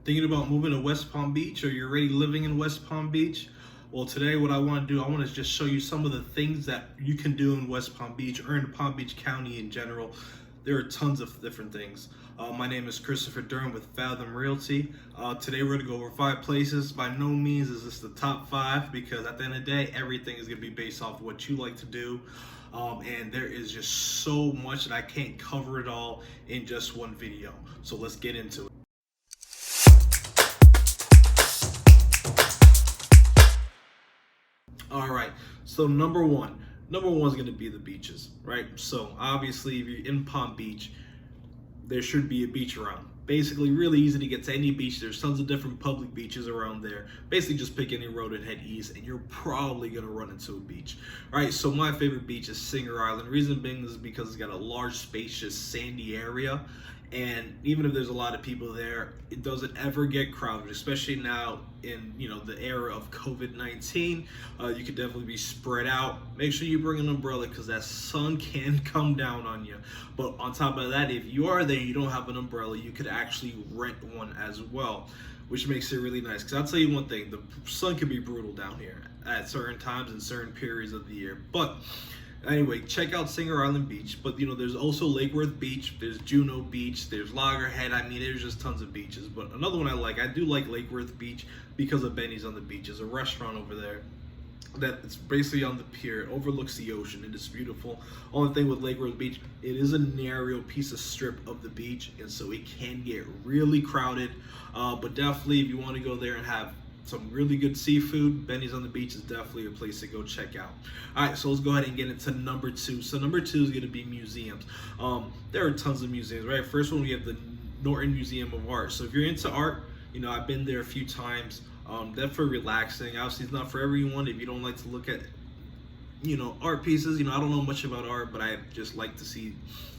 Thinking about moving to West Palm Beach, or you're already living in West Palm Beach? Well, today what I want to do, I want to just show you some of the things that you can do in West Palm Beach or in Palm Beach County in general. There are tons of different things. My name is Christopher Durham with Fathom Realty. Today we're going to go over 5 places. By no means is this the top 5, because at the end of the day, everything is going to be based off what you like to do. And there is just so much that I can't cover it all in just one video. So let's get into it. All right, so number one is going to be the beaches, right? So obviously, if you're in Palm Beach, there should be a beach around. Basically, really easy to get to any beach. There's tons of different public beaches around there. Basically, just pick any road and head east, and you're probably gonna run into a beach. All right, so my favorite beach is Singer Island. Reason being is because it's got a large, spacious, sandy area, and even if there's a lot of people there, it doesn't ever get crowded. Especially now in the era of COVID-19, you could definitely be spread out. Make sure you bring an umbrella because that sun can come down on you. But on top of that, if you are there, you don't have an umbrella, you could actually rent one as well, which makes it really nice. Because I'll tell you one thing, the sun can be brutal down here at certain times and certain periods of the year. But anyway, check out Singer Island Beach, but there's also Lake Worth Beach, there's Juno Beach, there's Loggerhead. I mean, there's just tons of beaches. But another one I do like Lake Worth Beach because of Benny's on the Beach. There's a restaurant over there that it's basically on the pier. It overlooks the ocean. It is beautiful. Only thing with Lake Worth Beach, it is a narrow piece of strip of the beach, and so it can get really crowded. But definitely, if you want to go there and have some really good seafood, Benny's on the Beach is definitely a place to go check out. All right, so let's go ahead and get into number 2. So number 2 is going to be museums. There are tons of museums, right? First one, we have the Norton Museum of Art. So if you're into art, I've been there a few times. Definitely relaxing. Obviously, it's not for everyone. If you don't like to look at art pieces, I don't know much about art, but I just like to see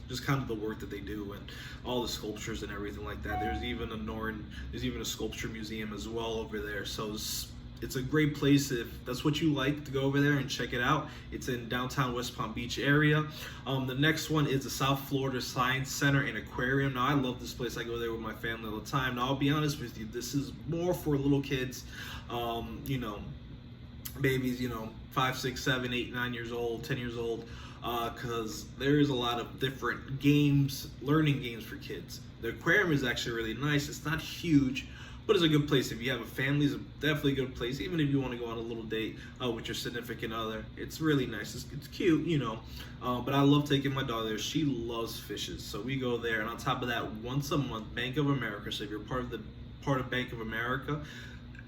just kind of the work that they do and all the sculptures and everything like that. There's even a sculpture museum as well over there. So it's a great place if that's what you like, to go over there and check it out. It's in downtown West Palm Beach area. The next one is the South Florida Science Center and Aquarium. Now, I love this place. I go there with my family all the time. Now, I'll be honest with you, this is more for little kids, babies, 5, 6, 7, 8, 9 years old, 10 years old, because there is a lot of different games, learning games for kids. The aquarium is actually really nice. It's not huge, but it's a good place. If you have a family, it's definitely a good place. Even if you want to go on a little date with your significant other, it's really nice. It's cute, but I love taking my daughter there. She loves fishes, so we go there. And on top of that, once a month, Bank of America. So if you're part of Bank of America,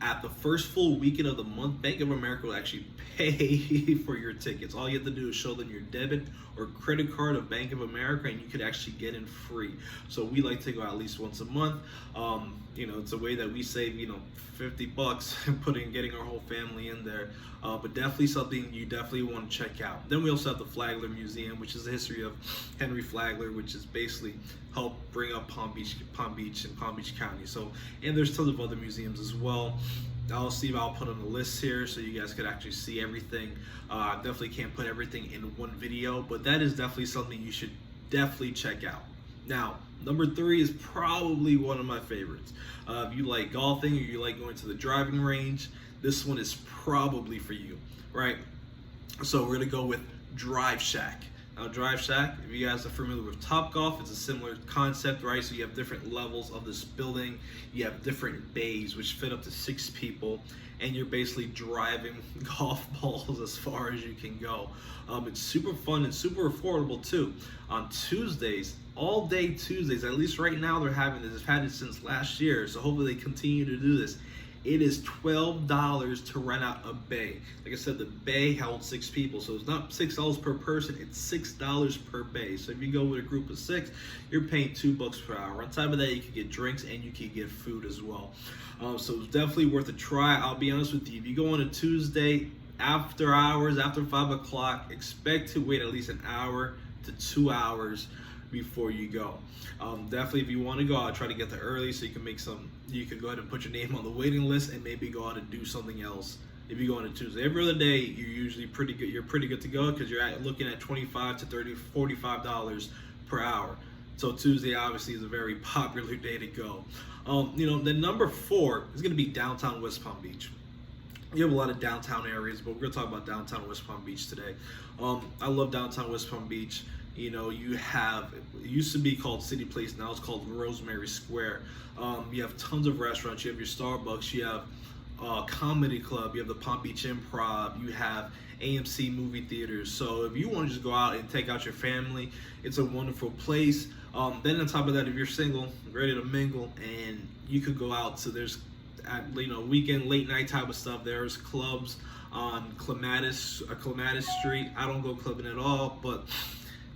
at the first full weekend of the month, Bank of America will actually pay for your tickets. All you have to do is show them your debit or credit card of Bank of America, and you could actually get in free. So we like to go at least once a month. It's a way that we save, $50 getting our whole family in there. But definitely something you definitely want to check out. Then we also have the Flagler Museum, which is the history of Henry Flagler, which is basically helped bring up Palm Beach and Palm Beach County. So, and there's tons of other museums as well. I'll put on the list here so you guys could actually see everything. I definitely can't put everything in one video, but that is definitely something you should definitely check out. Now, number 3 is probably one of my favorites. If you like golfing or you like going to the driving range, this one is probably for you, right? So we're gonna go with Drive Shack. Now, Drive Shack, if you guys are familiar with Topgolf, it's a similar concept, right? So you have different levels of this building. You have different bays, which fit up to 6 people, and you're basically driving golf balls as far as you can go. It's super fun and super affordable too. On Tuesdays, all day Tuesdays, at least right now they're having this. They've had it since last year, so hopefully they continue to do this. It is $12 to rent out a bay. Like I said, the bay held 6 people, so it's not $6 per person, it's $6 per bay. So if you go with a group of 6, you're paying $2 per hour. On top of that, you can get drinks and you can get food as well. So it's definitely worth a try. I'll be honest with you, if you go on a Tuesday after hours, after 5 o'clock, expect to wait at least an hour to 2 hours before you go. Definitely, if you want to go, I'll try to get there early so you can go ahead and put your name on the waiting list and maybe go out and do something else. If you go on a Tuesday, every other day you're usually pretty good. You're pretty good to go because you're looking at $25 to $30, $45 per hour. So Tuesday obviously is a very popular day to go. Then number 4 is going to be downtown West Palm Beach. You have a lot of downtown areas, but we're going to talk about downtown West Palm Beach today. I love downtown West Palm Beach. You have, it used to be called City Place, now it's called Rosemary Square. You have tons of restaurants. You have your Starbucks, you have comedy club, you have the Palm Beach Improv, you have AMC movie theaters. So if you want to just go out and take out your family, it's a wonderful place. Then on top of that, if you're single, ready to mingle, and you could go out, so there's weekend late night type of stuff. There's clubs on Clematis Street. I don't go clubbing at all, but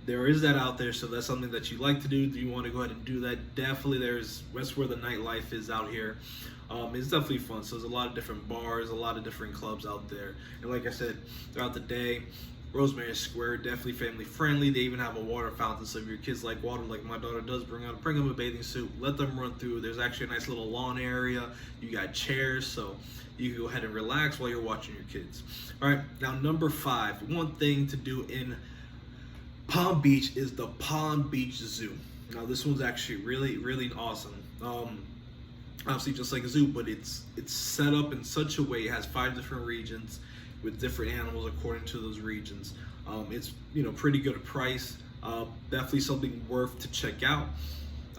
there is that out there. So that's something that you like to do. Do you want to go ahead and do that? Definitely, that's where the nightlife is out here. It's definitely fun. So there's a lot of different bars, a lot of different clubs out there. And like I said, throughout the day, Rosemary Square, definitely family friendly. They even have a water fountain, so if your kids like water, like my daughter does, bring them a bathing suit, let them run through. There's actually a nice little lawn area. You got chairs, so you can go ahead and relax while you're watching your kids. All right, now number 5, one thing to do in Palm Beach is the Palm Beach Zoo. Now this one's actually really, really awesome. Obviously just like a zoo, but it's set up in such a way. It has 5 different regions with different animals according to those regions. It's pretty good price. Definitely something worth to check out.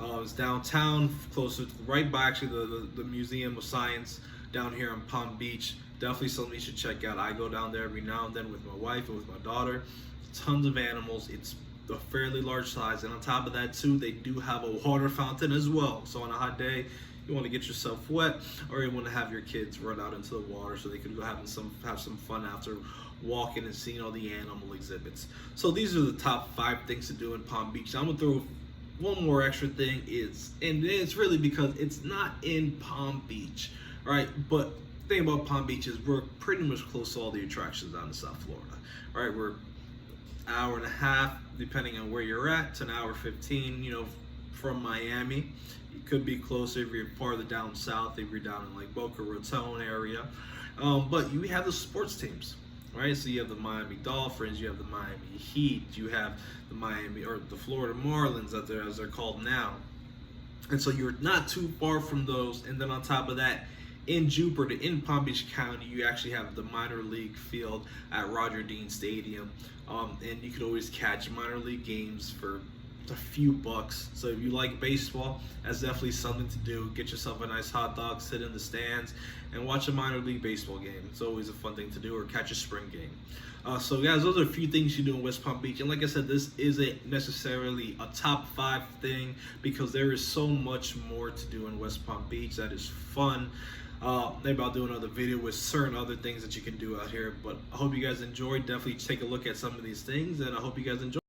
It's downtown, right by actually the Museum of Science down here in Palm Beach. Definitely something you should check out. I go down there every now and then with my wife and with my daughter. Tons of animals. It's a fairly large size, and on top of that too, they do have a water fountain as well. So on a hot day, you want to get yourself wet, or you want to have your kids run out into the water so they can go have some fun after walking and seeing all the animal exhibits. So these are the top 5 things to do in Palm Beach. Now I'm gonna throw one more extra thing, and it's really because it's not in Palm Beach, right? But the thing about Palm Beach is we're pretty much close to all the attractions down in South Florida, right? We're hour and a half, depending on where you're at, to an hour 15, from Miami. It could be closer if you're farther down south, if you're down in like Boca Raton area. But you have the sports teams, right? So you have the Miami Dolphins, you have the Miami Heat, you have the Florida Marlins, as they're called now. And so you're not too far from those. And then on top of that, in Jupiter, in Palm Beach County, you actually have the minor league field at Roger Dean Stadium. And you can always catch minor league games for a few bucks. So if you like baseball, that's definitely something to do. Get yourself a nice hot dog, sit in the stands, and watch a minor league baseball game. It's always a fun thing to do, or catch a spring game. So guys, those are a few things you do in West Palm Beach. And like I said, this isn't necessarily a top 5 thing, because there is so much more to do in West Palm Beach that is fun. Maybe I'll do another video with certain other things that you can do out here. But I hope you guys enjoyed. Definitely take a look at some of these things, and I hope you guys enjoy.